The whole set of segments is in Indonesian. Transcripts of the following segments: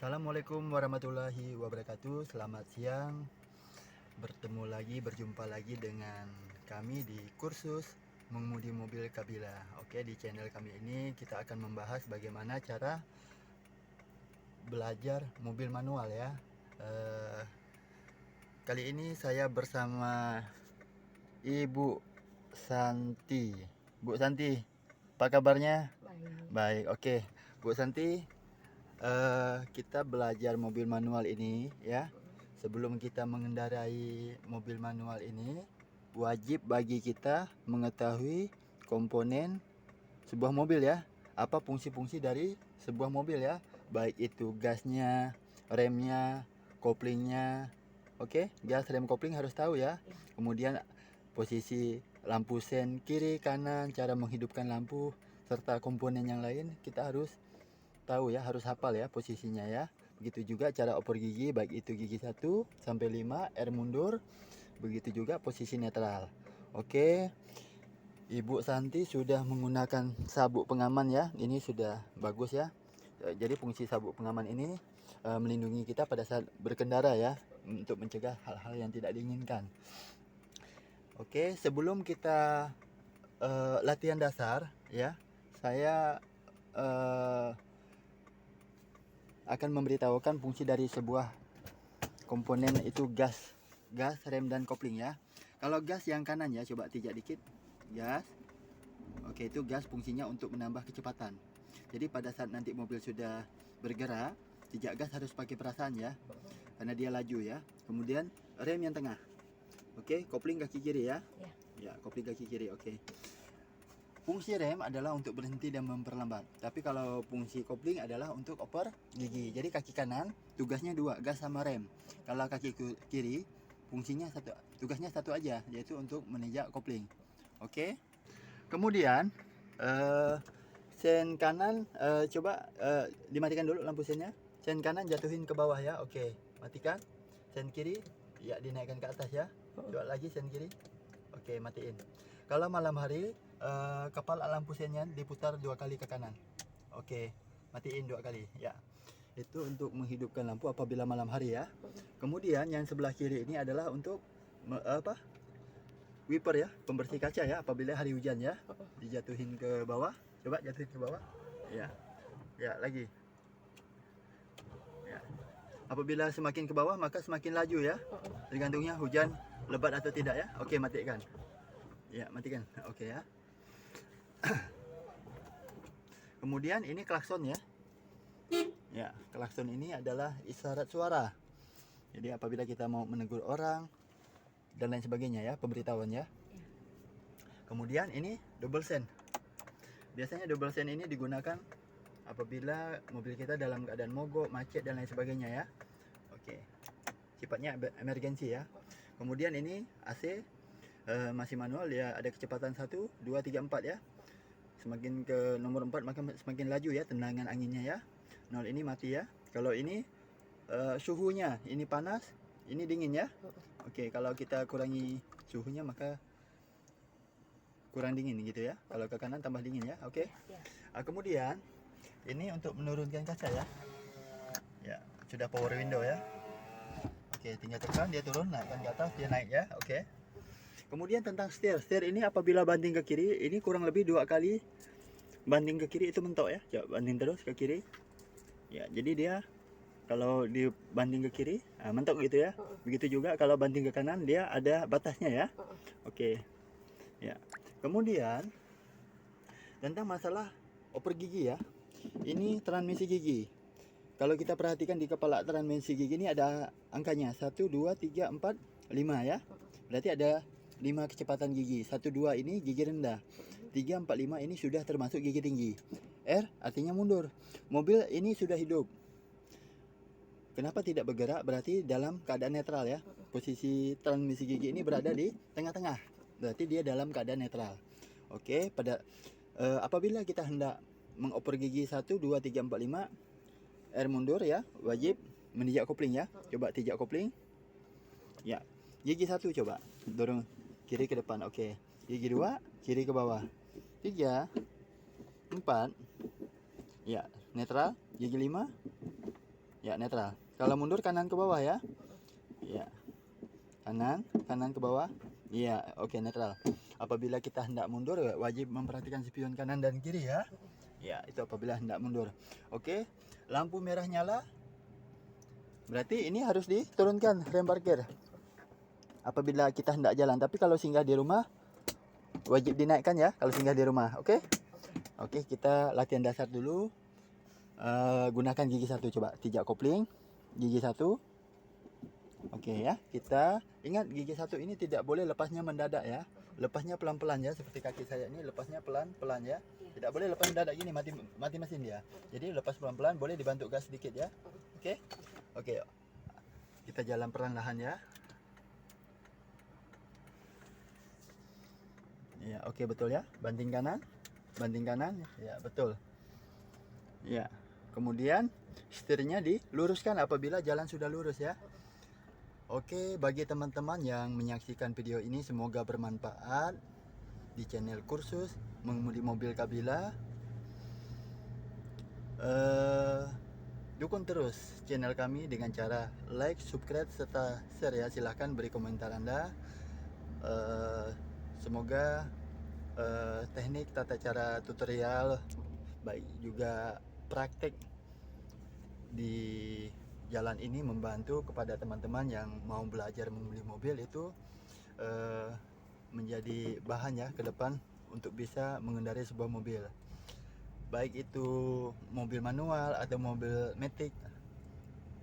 Assalamualaikum warahmatullahi wabarakatuh. Selamat siang. Berjumpa lagi dengan kami di kursus mengemudi mobil Kabila. Oke, di channel kami ini kita akan membahas bagaimana cara belajar mobil manual ya. Kali ini saya bersama Ibu Santi. Bu Santi, apa kabarnya? Baik, oke. Bu Santi, kita belajar mobil manual ini ya. Sebelum kita mengendarai mobil manual ini, wajib bagi kita mengetahui komponen sebuah mobil ya. Apa fungsi-fungsi dari sebuah mobil ya, baik itu gasnya, remnya, koplingnya. Oke, gas, rem, kopling harus tahu ya. Kemudian posisi lampu sen kiri, kanan, cara menghidupkan lampu, serta komponen yang lain kita harus tahu ya, harus hafal ya posisinya ya. Begitu juga cara oper gigi, baik itu gigi 1 sampai 5, R mundur. Begitu juga posisi netral. Oke, Ibu Santi sudah menggunakan sabuk pengaman ya. Ini sudah bagus ya. Jadi fungsi sabuk pengaman ini melindungi kita pada saat berkendara ya, untuk mencegah hal-hal yang tidak diinginkan. Oke, sebelum kita latihan dasar ya, saya akan memberitahukan fungsi dari sebuah komponen, itu gas, rem, dan kopling ya. Kalau gas yang kanan ya, coba tijak dikit, gas. Oke, itu gas fungsinya untuk menambah kecepatan. Jadi pada saat nanti mobil sudah bergerak, tijak gas harus pakai perasaan ya, karena dia laju ya. Kemudian rem yang tengah. Oke, kopling kaki kiri ya. Ya, kopling kaki kiri. Oke. Fungsi rem adalah untuk berhenti dan memperlambat. Tapi kalau fungsi kopling adalah untuk oper gigi. Jadi kaki kanan tugasnya dua, gas sama rem. Kalau kaki kiri fungsinya satu, tugasnya satu aja, yaitu untuk menginjak kopling. Oke. Kemudian sen kanan coba dimatikan dulu lampu sennya. Sen kanan jatuhin ke bawah ya. Oke, matikan. Sen kiri ya dinaikkan ke atas ya. Coba lagi sen kiri. Oke, matiin. Kalau malam hari kepala lampu sennya diputar 2 kali ke kanan. Oke, matiin 2 kali ya. Itu untuk menghidupkan lampu apabila malam hari ya. Kemudian yang sebelah kiri ini adalah untuk wiper ya, pembersih kaca ya, apabila hari hujan ya. Dijatuhin ke bawah. Coba jatuhin ke bawah. Ya. Ya, lagi. Ya. Apabila semakin ke bawah maka semakin laju ya. Tergantungnya hujan lebat atau tidak ya. Oke, matikan. Ya, matikan. Oke ya. Kemudian ini klakson ya. Ya, klakson ini adalah isyarat suara. Jadi apabila kita mau menegur orang dan lain sebagainya ya, pemberitahuan ya. Kemudian ini double sen. Biasanya double sen ini digunakan apabila mobil kita dalam keadaan mogok, macet dan lain sebagainya ya. Oke. Sifatnya emergensi ya. Kemudian ini AC masih manual ya, ada kecepatan 1, 2, 3, 4 ya. Semakin ke nomor 4 maka semakin laju ya tendangan anginnya ya. 0 ini mati ya. Kalau ini suhunya, ini panas, ini dingin ya. Oke, kalau kita kurangi suhunya maka kurang dingin gitu ya. Kalau ke kanan tambah dingin ya. Oke. Kemudian ini untuk menurunkan kaca ya. Ya, sudah power window ya. Oke, tinggal tekan dia turun, naikkan ke atas dia naik ya. Oke. Kemudian tentang setir. Setir ini apabila banting ke kiri, ini kurang lebih 2 kali banting ke kiri itu mentok ya. Coba banting terus ke kiri. Ya, jadi dia kalau dibanting ke kiri mentok gitu ya. Begitu juga kalau banting ke kanan dia ada batasnya ya. Oke. Ya. Kemudian tentang masalah oper gigi ya. Ini transmisi gigi. Kalau kita perhatikan di kepala transmisi gigi ini ada angkanya 1, 2, 3, 4, 5 ya. Berarti ada 5 kecepatan gigi. 1, 2 ini gigi rendah. 3, 4, 5 ini sudah termasuk gigi tinggi. R artinya mundur. Mobil ini sudah hidup. Kenapa tidak bergerak? Berarti dalam keadaan netral ya. Posisi transmisi gigi ini berada di tengah-tengah. Berarti dia dalam keadaan netral. Oke, apabila kita hendak mengoper gigi 1, 2, 3, 4, 5, R mundur ya, wajib menijak kopling ya. Coba tijak kopling. Ya. Gigi 1 coba dorong kiri ke depan. Oke. Gigi 2 kiri ke bawah. 3, 4. Ya, netral. Gigi 5 Ya, netral. Kalau mundur kanan ke bawah ya. Ya. Kanan ke bawah. Iya, oke, netral. Apabila kita hendak mundur, wajib memperhatikan spion kanan dan kiri ya. Ya, itu apabila hendak mundur. Oke, lampu merah nyala. Berarti ini harus diturunkan rem parkir. Apabila kita hendak jalan, tapi kalau singgah di rumah wajib dinaikkan ya kalau singgah di rumah. Oke? Oke, kita latihan dasar dulu. Gunakan gigi satu, coba pijak kopling. Gigi satu. Oke ya, kita ingat gigi satu ini tidak boleh lepasnya mendadak ya. Lepasnya pelan-pelan ya, seperti kaki saya ini lepasnya pelan-pelan ya. Tidak boleh lepas mendadak gini, mati mesin dia. Jadi lepas pelan-pelan, boleh dibantu gas sedikit ya. Oke? Oke. Kita jalan perlahan ya. Ya, oke, betul ya. Banting kanan. Ya, betul. Ya. Kemudian setirnya diluruskan apabila jalan sudah lurus ya. Oke, bagi teman-teman yang menyaksikan video ini semoga bermanfaat di channel kursus mengemudi mobil Kabila. Dukung terus channel kami dengan cara like, subscribe, serta share ya. Silahkan beri komentar Anda. Semoga teknik, tata cara tutorial, baik juga praktek di jalan ini membantu kepada teman-teman yang mau belajar mengemudi mobil itu menjadi bahan ya ke depan untuk bisa mengendarai sebuah mobil, baik itu mobil manual atau mobil matic.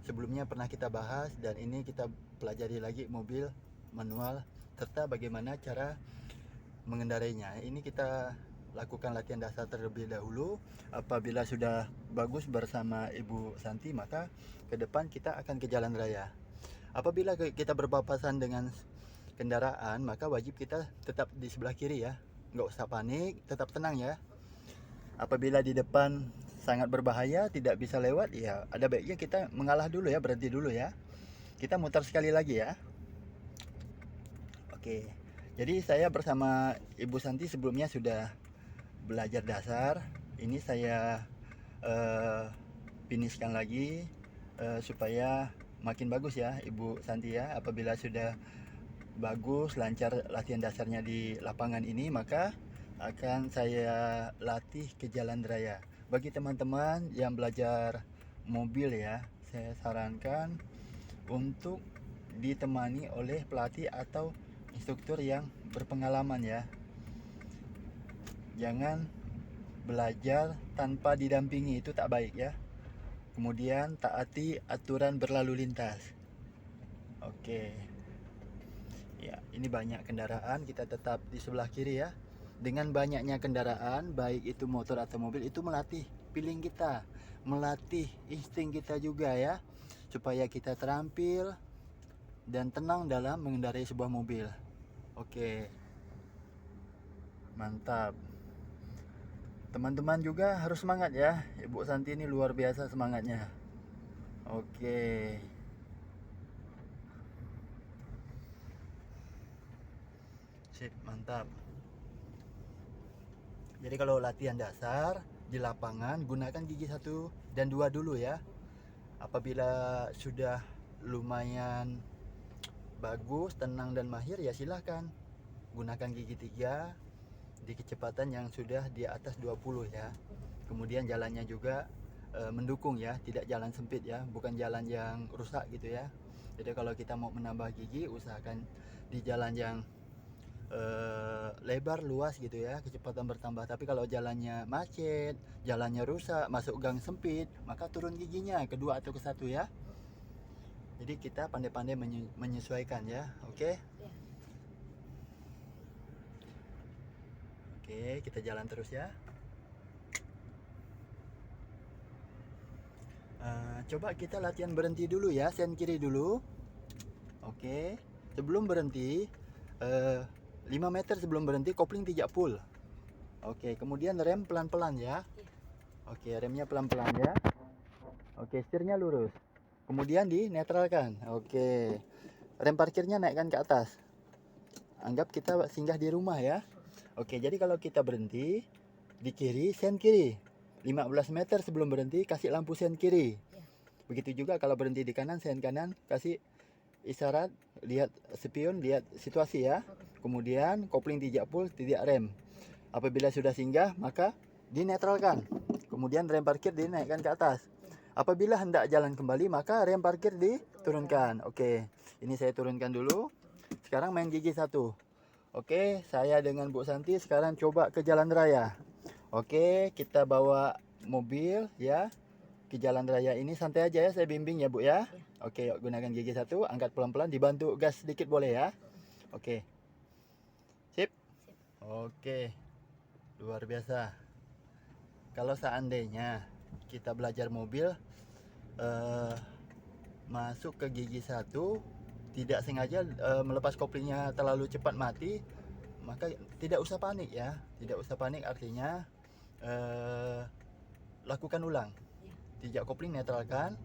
Sebelumnya pernah kita bahas dan ini kita pelajari lagi mobil manual serta bagaimana cara mengendarainya. Ini kita lakukan latihan dasar terlebih dahulu. Apabila sudah bagus bersama Ibu Santi, maka ke depan kita akan ke jalan raya. Apabila kita berpapasan dengan kendaraan, maka wajib kita tetap di sebelah kiri ya. Nggak usah panik, tetap tenang ya. Apabila di depan sangat berbahaya, tidak bisa lewat, ya ada baiknya kita mengalah dulu ya, berhenti dulu ya. Kita mutar sekali lagi ya. Oke, jadi saya bersama Ibu Santi sebelumnya sudah belajar dasar. Ini saya finishkan lagi supaya makin bagus ya Ibu Santi ya. Apabila sudah bagus, lancar latihan dasarnya di lapangan ini, maka akan saya latih ke jalan raya. Bagi teman-teman yang belajar mobil ya, saya sarankan untuk ditemani oleh pelatih atau instruktur yang berpengalaman ya. Jangan belajar tanpa didampingi, itu tak baik ya. Kemudian taati aturan berlalu lintas. Oke. Ya, ini banyak kendaraan, kita tetap di sebelah kiri ya. Dengan banyaknya kendaraan, baik itu motor atau mobil, itu melatih feeling kita, melatih insting kita juga ya, supaya kita terampil dan tenang dalam mengendarai sebuah mobil. Oke. Mantap. Teman-teman juga harus semangat ya. Ibu Santi ini luar biasa semangatnya. Oke. Sip, mantap. Jadi kalau latihan dasar di lapangan, gunakan gigi 1 dan 2 dulu ya. Apabila sudah lumayan bagus, tenang dan mahir, ya silahkan gunakan gigi 3 di kecepatan yang sudah di atas 20 ya. Kemudian jalannya juga mendukung ya, tidak jalan sempit ya, bukan jalan yang rusak gitu ya. Jadi kalau kita mau menambah gigi, usahakan di jalan yang lebar, luas gitu ya, kecepatan bertambah. Tapi kalau jalannya macet, jalannya rusak, masuk gang sempit, maka turun giginya kedua atau ke satu ya. Jadi kita pandai-pandai menyesuaikan ya. Oke. Oke, kita jalan terus ya. Coba kita latihan berhenti dulu ya, sen kiri dulu. Oke, sebelum berhenti 5 meter sebelum berhenti, kopling pijak full. Oke, kemudian rem pelan-pelan ya. Oke, remnya pelan-pelan ya. Oke, setirnya lurus. Kemudian dinetralkan. Oke, rem parkirnya naikkan ke atas. Anggap kita singgah di rumah ya. Oke, jadi kalau kita berhenti di kiri, sen kiri. 15 meter sebelum berhenti kasih lampu sen kiri. Begitu juga kalau berhenti di kanan, sen kanan, kasih isyarat, lihat spion, lihat situasi ya. Kemudian kopling tidak full, tidak rem. Apabila sudah singgah, maka dinetralkan. Kemudian rem parkir dinaikkan ke atas. Apabila hendak jalan kembali, maka rem parkir diturunkan. Oke, ini saya turunkan dulu. Sekarang main gigi 1. Oke, saya dengan Bu Santi sekarang coba ke jalan raya. Oke, kita bawa mobil ya ke jalan raya ini, santai aja ya, saya bimbing ya Bu ya. Oke, gunakan gigi 1, angkat pelan-pelan, dibantu gas sedikit boleh ya. Oke. Sip. Oke. Luar biasa. Kalau seandainya kita belajar mobil masuk ke gigi 1, tidak sengaja melepas koplingnya terlalu cepat mati, maka tidak usah panik ya. Tidak usah panik, artinya lakukan ulang. Tijak kopling netralkan,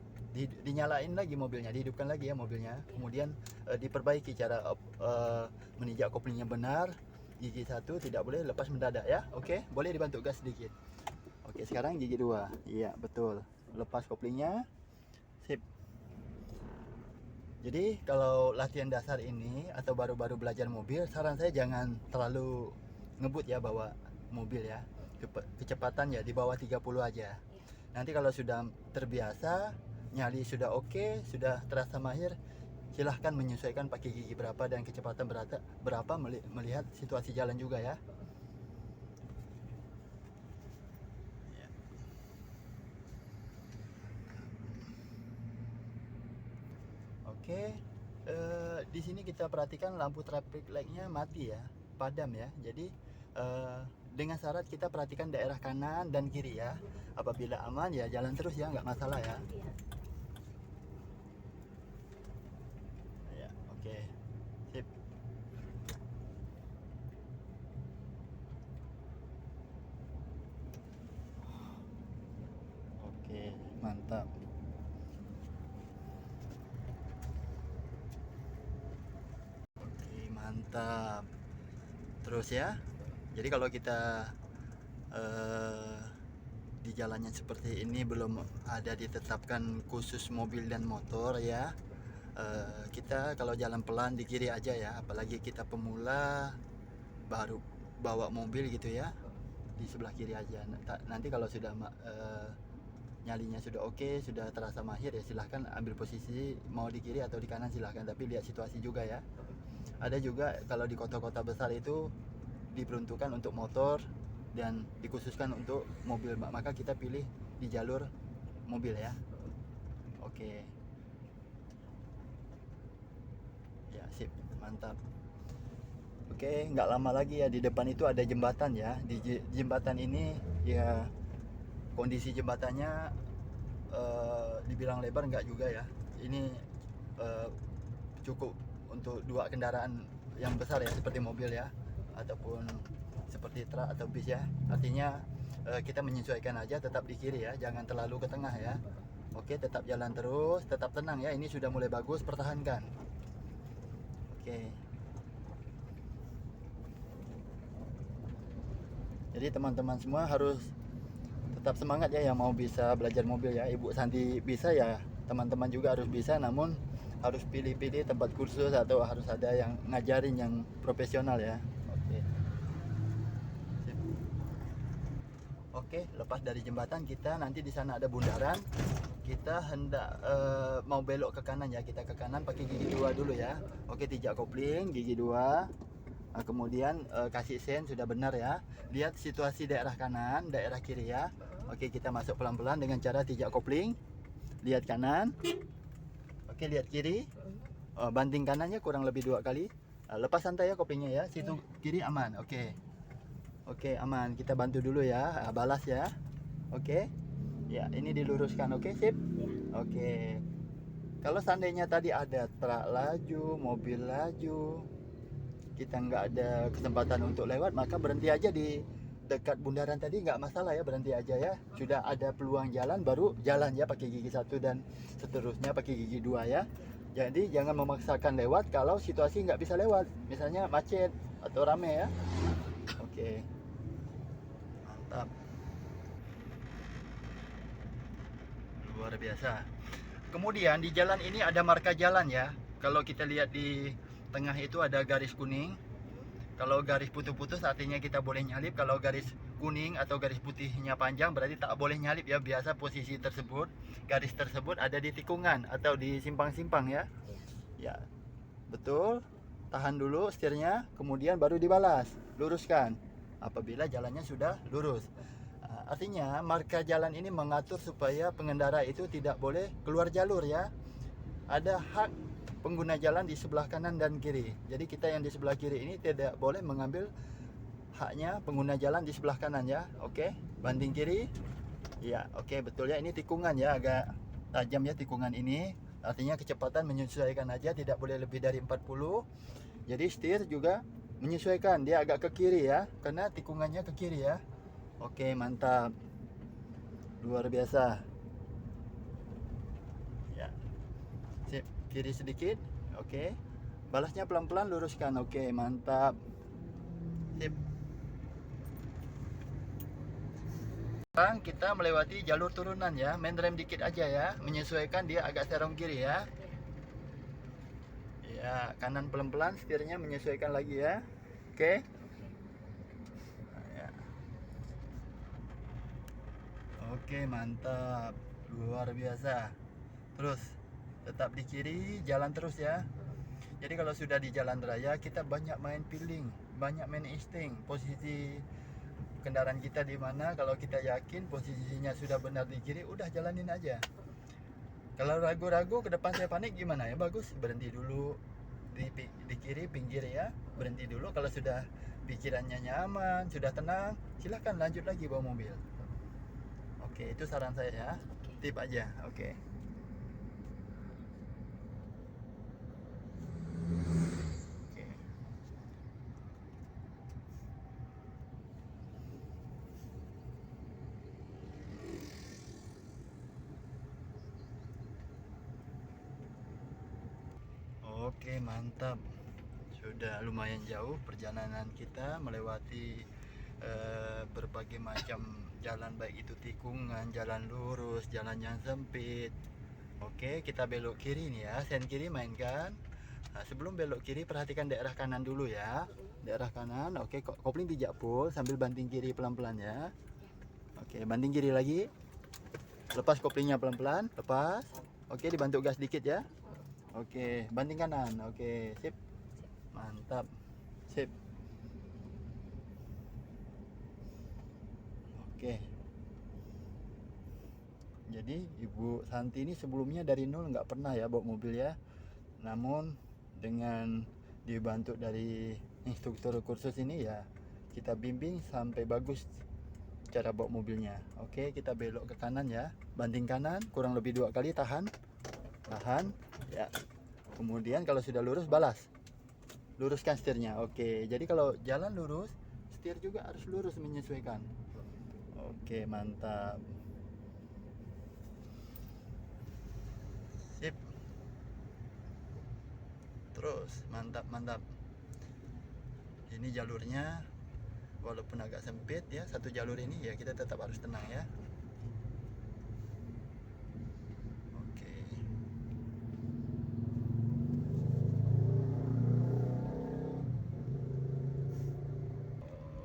dinyalain lagi mobilnya, dihidupkan lagi ya mobilnya. Kemudian diperbaiki cara menijak koplingnya benar. Gigi 1 tidak boleh lepas mendadak ya. Oke, boleh dibantu gas sedikit. Oke, sekarang gigi 2. Iya, betul. Lepas koplingnya. Sip. Jadi kalau latihan dasar ini atau baru-baru belajar mobil, saran saya jangan terlalu ngebut ya bawa mobil ya. Kecepatan ya di bawah 30 aja. Nanti kalau sudah terbiasa, nyali sudah oke, sudah terasa mahir, silahkan menyesuaikan pakai gigi berapa dan kecepatan berapa melihat situasi jalan juga ya. Oke, di sini kita perhatikan lampu traffic light-nya mati ya, padam ya. Jadi dengan syarat kita perhatikan daerah kanan dan kiri ya. Apabila aman ya jalan terus ya, nggak masalah ya. Ya, oke. Sip. Oke, mantap. Oke, mantap. Terus ya. Jadi kalau kita di jalannya seperti ini belum ada ditetapkan khusus mobil dan motor ya, kita kalau jalan pelan di kiri aja ya, apalagi kita pemula baru bawa mobil gitu ya, di sebelah kiri aja. Nanti kalau sudah nyalinya sudah oke, sudah terasa mahir ya, silahkan ambil posisi mau di kiri atau di kanan silahkan, tapi lihat situasi juga ya. Ada juga kalau di kota-kota besar itu diperuntukkan untuk motor dan dikhususkan untuk mobil, maka kita pilih di jalur mobil ya. Oke ya, sip, mantap. Oke, nggak lama lagi ya, di depan itu ada jembatan ya. Di jembatan ini ya, kondisi jembatannya dibilang lebar nggak juga ya, ini cukup untuk 2 kendaraan yang besar ya, seperti mobil ya, ataupun seperti truk atau bis ya. Artinya kita menyesuaikan aja, tetap di kiri ya, jangan terlalu ke tengah ya. Oke, tetap jalan terus, tetap tenang ya. Ini sudah mulai bagus, pertahankan. Oke. Jadi teman-teman semua harus tetap semangat ya, yang mau bisa belajar mobil ya. Ibu Santi bisa ya, teman-teman juga harus bisa, namun harus pilih-pilih tempat kursus atau harus ada yang ngajarin yang profesional ya. Oke, lepas dari jembatan kita nanti di sana ada bundaran. Kita hendak mau belok ke kanan ya, kita ke kanan pakai gigi 2 dulu ya. Oke, tijak kopling gigi 2. Kemudian kasih sen sudah benar ya. Lihat situasi daerah kanan, daerah kiri ya. Oke, kita masuk pelan-pelan dengan cara tijak kopling. Lihat kanan. Oke, lihat kiri. Banting kanannya kurang lebih 2 kali. Lepas santai ya koplingnya ya. Situ kiri aman. Oke. Oke, aman. Kita bantu dulu ya, balas ya. Oke. Ya, ini diluruskan. Oke, sip. Oke. Kalau seandainya tadi ada truk laju, mobil laju, kita nggak ada kesempatan untuk lewat, maka berhenti aja di dekat bundaran tadi, nggak masalah ya, berhenti aja ya. Sudah ada peluang jalan, baru jalan ya pakai gigi 1 dan seterusnya pakai gigi 2 ya. Jadi jangan memaksakan lewat kalau situasi nggak bisa lewat, misalnya macet atau rame ya. Oke, mantap, luar biasa. Kemudian di jalan ini ada marka jalan ya. Kalau kita lihat di tengah itu ada garis kuning. Kalau garis putus-putus artinya kita boleh nyalip. Kalau garis kuning atau garis putihnya panjang berarti tak boleh nyalip ya. Biasa posisi tersebut, garis tersebut ada di tikungan atau di simpang-simpang ya. Ya, betul. Tahan dulu setirnya, kemudian baru dibalas, luruskan apabila jalannya sudah lurus. Artinya marka jalan ini mengatur supaya pengendara itu tidak boleh keluar jalur ya. Ada hak pengguna jalan di sebelah kanan dan kiri. Jadi kita yang di sebelah kiri ini tidak boleh mengambil haknya pengguna jalan di sebelah kanan ya. Oke, banting kiri. Ya, oke, betul ya. Ini tikungan ya, agak tajam ya tikungan ini. Artinya kecepatan menyesuaikan aja, tidak boleh lebih dari 40. Jadi setir juga menyesuaikan, dia agak ke kiri ya, karena tikungannya ke kiri ya. Oke, mantap. Luar biasa. Ya. Sip, kiri sedikit. Oke. Balasnya pelan-pelan, luruskan. Oke, mantap. Sip. Sekarang kita melewati jalur turunan ya. Main rem dikit aja ya, menyesuaikan dia agak serong kiri ya. Ya, kanan pelan-pelan, setirnya menyesuaikan lagi ya. Oke. Oke, mantap. Luar biasa. Terus tetap di kiri, jalan terus ya. Jadi kalau sudah di jalan raya kita banyak main feeling, banyak main insting. Posisi kendaraan kita di mana, kalau kita yakin posisinya sudah benar di kiri, udah jalanin aja. Kalau ragu-ragu ke depan saya panik gimana ya? Bagus, berhenti dulu di kiri pinggir ya. Berhenti dulu kalau sudah pikirannya nyaman, sudah tenang, silahkan lanjut lagi bawa mobil. Oke, itu saran saya ya. Tip aja. Oke. Oke. Oke, mantap. Sudah lumayan jauh perjalanan kita melewati berbagai macam jalan, baik itu tikungan, jalan lurus, jalan yang sempit. Oke, kita belok kiri nih ya, sen kiri mainkan. Nah, sebelum belok kiri perhatikan daerah kanan dulu ya. Daerah kanan, oke, kopling pijak full sambil banting kiri pelan-pelan ya. Oke, banting kiri lagi. Lepas koplingnya pelan-pelan, lepas. Oke, dibantu gas dikit ya. Oke, banting kanan. Oke, sip. Mantap. Sip. Oke. Jadi Ibu Santi ini sebelumnya dari nol nggak pernah ya bawa mobil ya. Namun dengan dibantu dari instruktur kursus ini ya, kita bimbing sampai bagus cara bawa mobilnya. Oke, kita belok ke kanan ya. Banting kanan kurang lebih 2 kali, tahan. Tahan ya. Kemudian kalau sudah lurus balas. Luruskan setirnya. Oke, jadi kalau jalan lurus, setir juga harus lurus menyesuaikan. Oke, mantap. Sip. Terus, mantap. Ini jalurnya walaupun agak sempit ya, satu jalur ini ya, kita tetap harus tenang ya. Oke.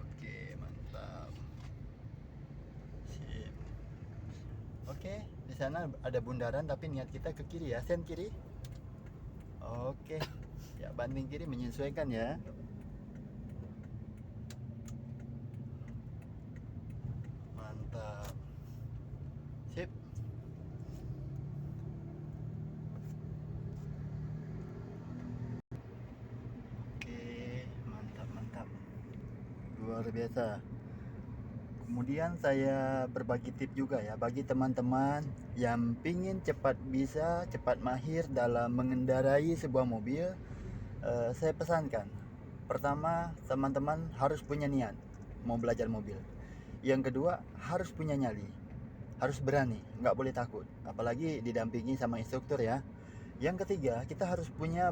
Oke, mantap. Sip. Oke, di sana ada bundaran tapi niat kita ke kiri ya, sen kiri. Oke. Ya, banting kiri menyesuaikan ya. Mantap. Sip. Oke, mantap. Luar biasa. Kemudian saya berbagi tip juga ya bagi teman-teman yang pingin cepat bisa, cepat mahir dalam mengendarai sebuah mobil. Saya pesankan, pertama teman-teman harus punya niat mau belajar mobil. Yang kedua harus punya nyali, harus berani, nggak boleh takut, apalagi didampingi sama instruktur ya. Yang ketiga kita harus punya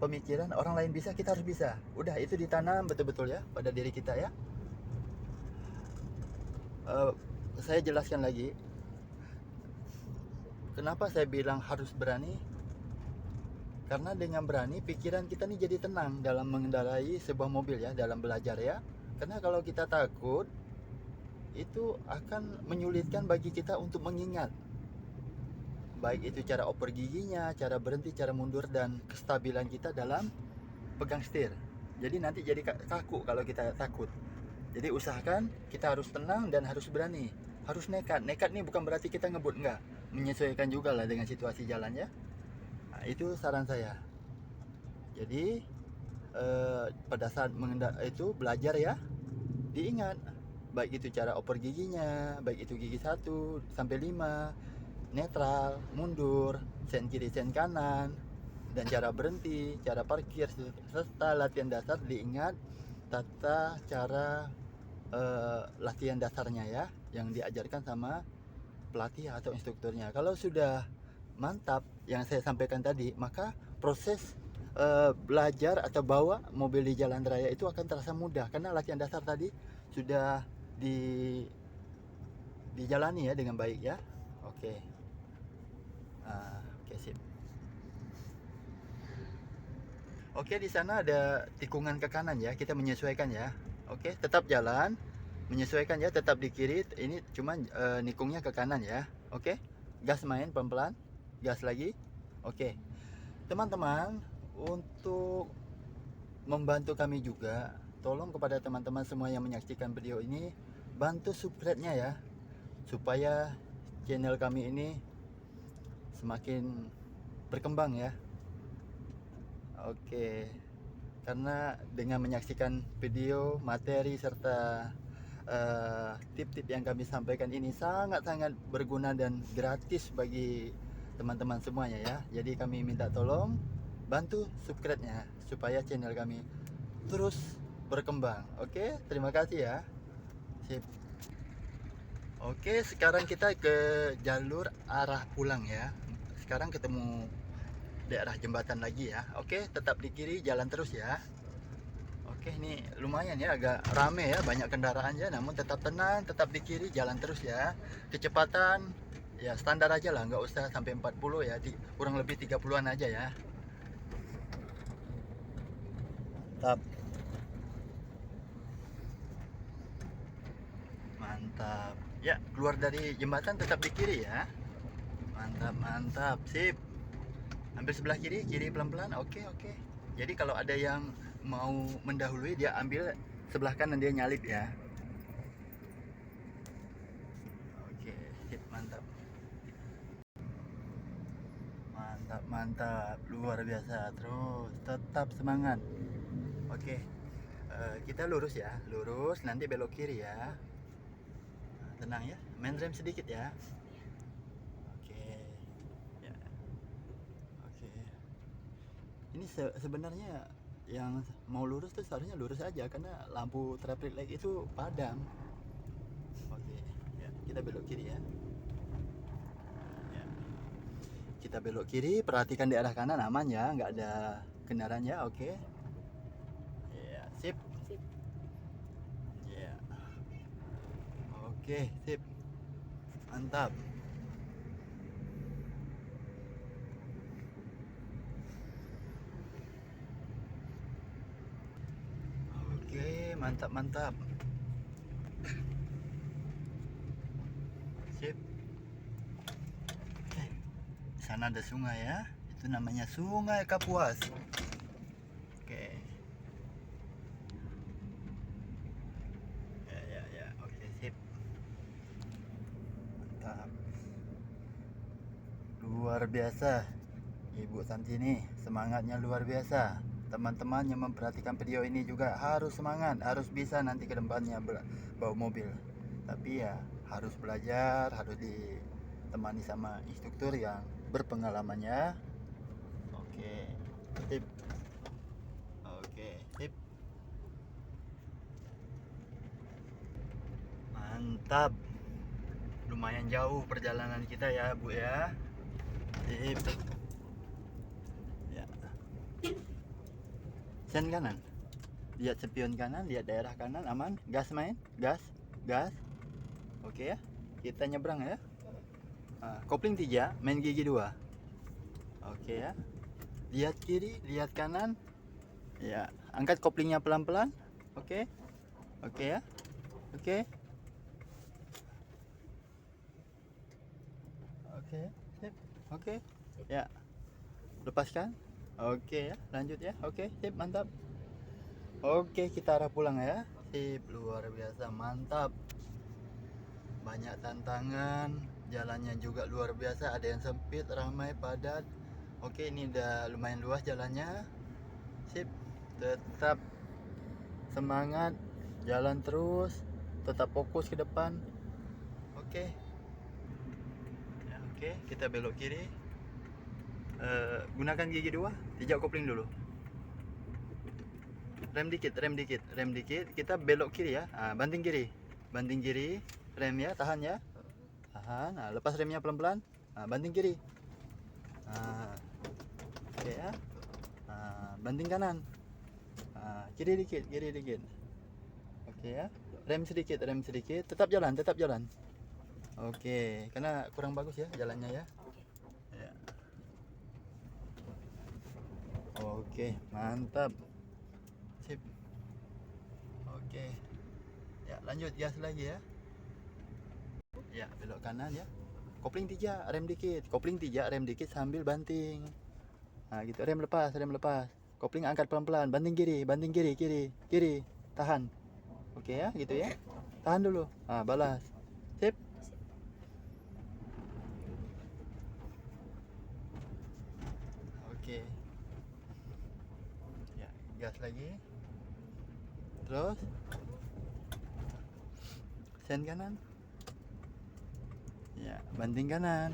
pemikiran orang lain bisa, kita harus bisa. Udah, itu ditanam betul-betul ya pada diri kita ya. Saya jelaskan lagi, Kenapa saya bilang harus berani? Karena dengan berani pikiran kita nih jadi tenang dalam mengendarai sebuah mobil ya, dalam belajar ya. Karena kalau kita takut, itu akan menyulitkan bagi kita untuk mengingat. Baik itu cara oper giginya, cara berhenti, cara mundur, dan kestabilan kita dalam pegang setir. Jadi nanti jadi kaku kalau kita takut. Jadi usahakan kita harus tenang dan harus berani. Harus nekat. Nekat nih bukan berarti kita ngebut, enggak. Menyesuaikan juga lah dengan situasi jalan ya. Nah, itu saran saya. Jadi pada saat itu belajar ya, diingat baik itu cara oper giginya, baik itu gigi 1 sampai 5, netral, mundur, sen kiri, sen kanan, dan cara berhenti, cara parkir, serta latihan dasar diingat tata cara latihan dasarnya ya, yang diajarkan sama pelatih atau instrukturnya. Kalau sudah mantap yang saya sampaikan tadi, maka proses belajar atau bawa mobil di jalan raya itu akan terasa mudah karena latihan dasar tadi sudah dijalani ya dengan baik ya. Oke. Oke, sip. Oke, di sana ada tikungan ke kanan ya, kita menyesuaikan ya. Oke, tetap jalan, menyesuaikan ya, tetap di kiri. Ini cuma nikungnya ke kanan ya. Oke, gas main pelan-pelan, gas lagi. Oke, teman-teman, untuk membantu kami juga, tolong kepada teman-teman semua yang menyaksikan video ini, bantu subscribe-nya ya, supaya channel kami ini semakin berkembang ya. Oke, karena dengan menyaksikan video, materi, serta tip-tip yang kami sampaikan ini sangat-sangat berguna dan gratis bagi teman-teman semuanya ya. Jadi kami minta tolong bantu subscribe-nya supaya channel kami terus berkembang. Oke, terima kasih ya. Sip. Oke, sekarang kita ke jalur arah pulang ya. Sekarang ketemu daerah jembatan lagi ya. Oke, tetap di kiri, jalan terus ya. Oke, ini lumayan ya, agak rame ya, banyak kendaraan ya, namun tetap tenang, tetap di kiri, jalan terus ya. Kecepatan ya standar aja lah, nggak usah sampai 40 ya, kurang lebih 30-an aja ya. Mantap. Mantap. Ya, keluar dari jembatan tetap di kiri ya. Mantap, mantap. Sip. Ambil sebelah kiri, kiri pelan-pelan. Oke, oke. Jadi kalau ada yang mau mendahului, dia ambil sebelah kanan, dia nyalip ya. Oke, sip, mantap. Mantap, mantap. Luar biasa. Terus tetap semangat. Oke. Kita lurus ya, lurus, nanti belok kiri ya. Tenang ya, main rem sedikit ya. Oke. Ya. Oke. Ini sebenarnya yang mau lurus tuh seharusnya lurus aja karena lampu traffic light itu padam. Oke, ya, kita belok kiri ya. Ya. Kita belok kiri, perhatikan di arah kanan aman ya, nggak ada kendaraan ya. Oke. Ya, sip. Sip. Ya. Oke, sip. Mantap. Oke, mantap, mantap. Sip. Oke. Di sana ada sungai ya. Itu namanya Sungai Kapuas. Oke. Ya, ya, ya. Oke, sip. Mantap. Luar biasa. Ibu Santi ini semangatnya luar biasa. Teman-teman yang memperhatikan video ini juga harus semangat, harus bisa nanti ke depannya bawa mobil. Tapi ya harus belajar, harus ditemani sama instruktur yang berpengalaman ya. Oke, tip. Oke, tip. Mantap. Lumayan jauh perjalanan kita ya, Bu ya. Tip. Sen kanan, lihat spion kanan, lihat daerah kanan, aman, gas main, gas, gas. Oke ya, kita nyebrang ya. Kopling 3, main gigi 2. Oke ya. Lihat kiri, lihat kanan. Ya, angkat koplingnya pelan-pelan. Oke. Oke ya. Oke. Oke, sip. Oke. Ya. Lepaskan. Oke ya, lanjut ya. Oke, sip, mantap. Oke, kita arah pulang ya. Sip, luar biasa, mantap. Banyak tantangan, jalannya juga luar biasa, ada yang sempit, ramai, padat. Oke, ini udah lumayan luas jalannya. Sip, tetap semangat, jalan terus, tetap fokus ke depan. Oke. Ya, oke, kita belok kiri. Gunakan gigi 2, pijak kopling dulu. Rem dikit, rem dikit, rem dikit. Kita belok kiri ya. Banting kiri, banting kiri. Rem ya, tahan ya, tahan. Lepas remnya pelan-pelan. Banting kiri. Oke ya. Banting kanan. Kiri dikit, kiri dikit. Oke ya. Rem sedikit, rem sedikit. Tetap jalan, tetap jalan. Oke, karena kurang bagus ya jalannya ya. Ya. Oke, mantap. Sip. Oke. Ya, lanjut gas lagi ya. Ya, belok kanan ya. Kopling 3, rem dikit. Kopling 3, rem dikit sambil banting. Gitu, rem lepas, rem lepas. Kopling angkat pelan-pelan, banting kiri, kiri, kiri. Tahan. Oke ya, gitu ya. Tahan dulu. Balas. Sip. Oke. Ya, gas lagi. Terus sen kanan. Ya, banting kanan.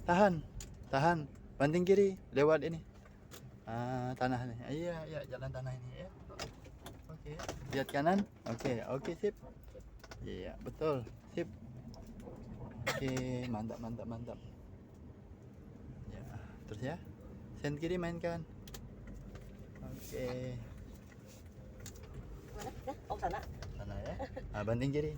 Tahan. Tahan. Banting kiri, lewat ini. Tanah nih. Iya, iya, jalan tanah ini ya. Oke. Lihat kanan. Oke, oke, sip. Iya, betul. Sip. Oke, mantap, mantap, mantap. Ya, terus ya. Sen kiri mainkan. Oke. Oh, sana. Sana ya. Banting kiri.